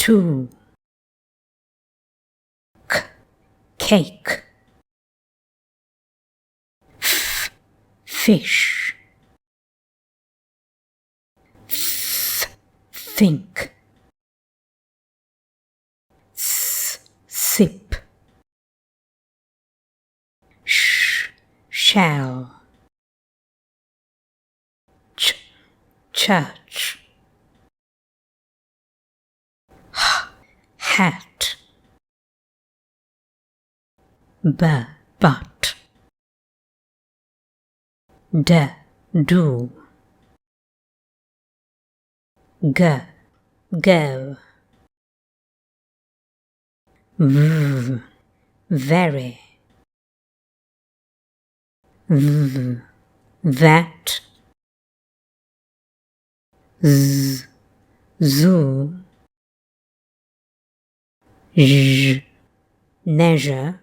two, cake, fish, think, sip, shall, church, hat, but, do, go, very, that, zoo, measure,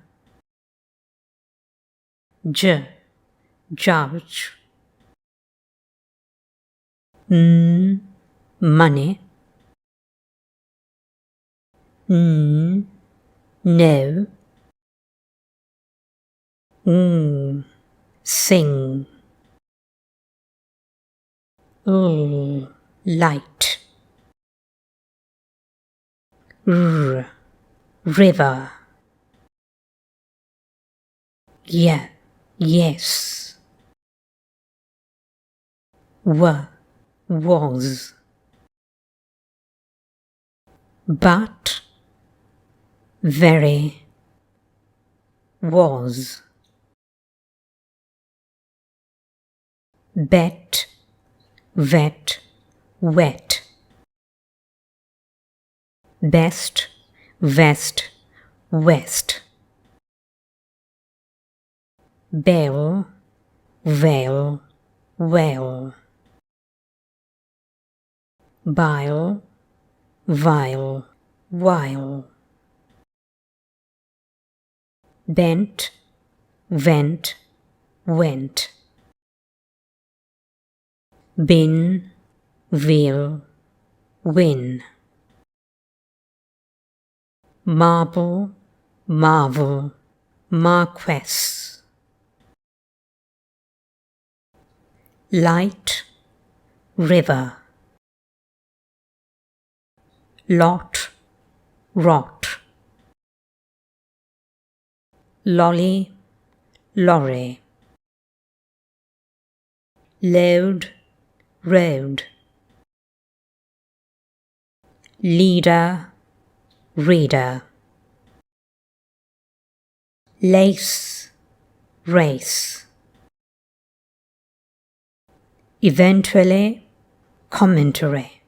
judge, money, no, sing, light, river, yes, was, but, very, was, bet, vet, wet, best, vest, west, bell, veil, well, bile, vile, while, bent, vent, went, bin, veal, win, marble, marvel, marquess, light, river, lot, rot, lolly, lorry, load, road, leader, reader, lace, race, eventually, commentary,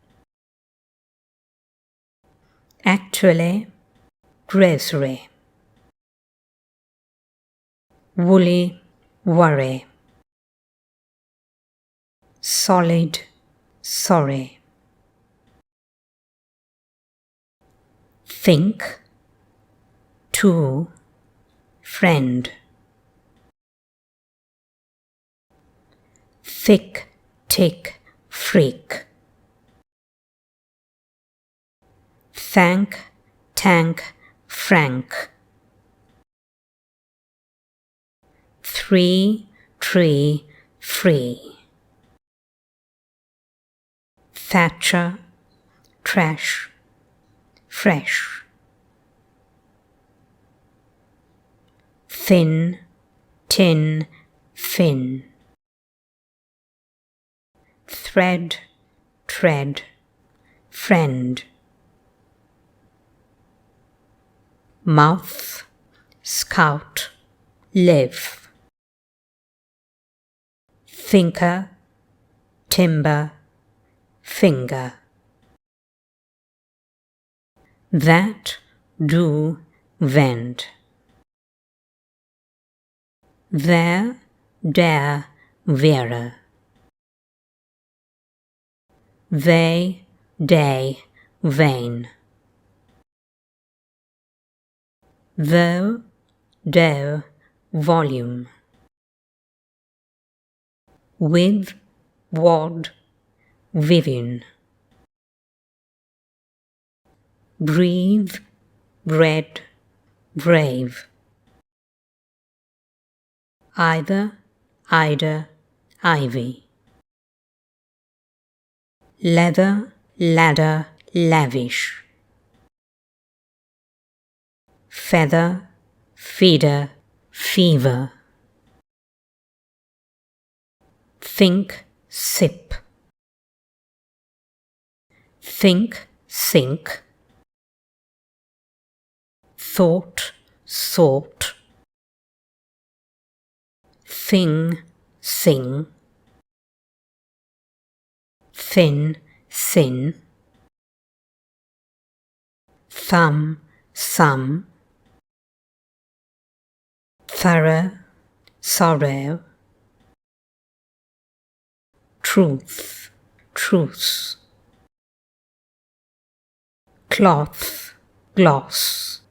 actually, grocery, woolly, worry, solid, sorry, think, to, friend, thick, tick, freak, thank, tank, frank, three, tree, free, thatcher, trash, fresh, thin, tin, fin, thread, tread, friend, mouth, scout, live, thinker, timber, finger, that, do, vend, there, dare, wearer, they, day, vain, though, dough, volume, with, wad, Vivian, breathe, bread, brave. Either, Ida, ivy. Leather, ladder, lavish. Feather, feeder, fever. Think, sip. Think, sink. Thought, thought. Thing, sing. Thin, thin. Thumb, thumb. Thorough, sorrow. Truth, truce. Cloth, gloss.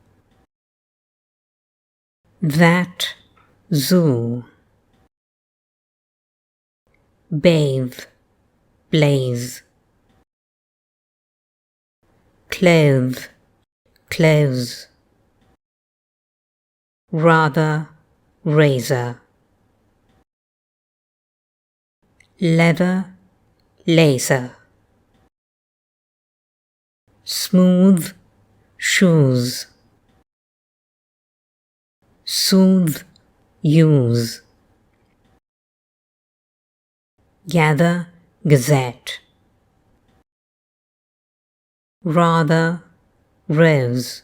That, zoo. Bathe, blaze. Clothe, close. Rather, razor. Leather, laser. Smooth, shoes. Soothe, use. Gather, gazette. Rather, rose.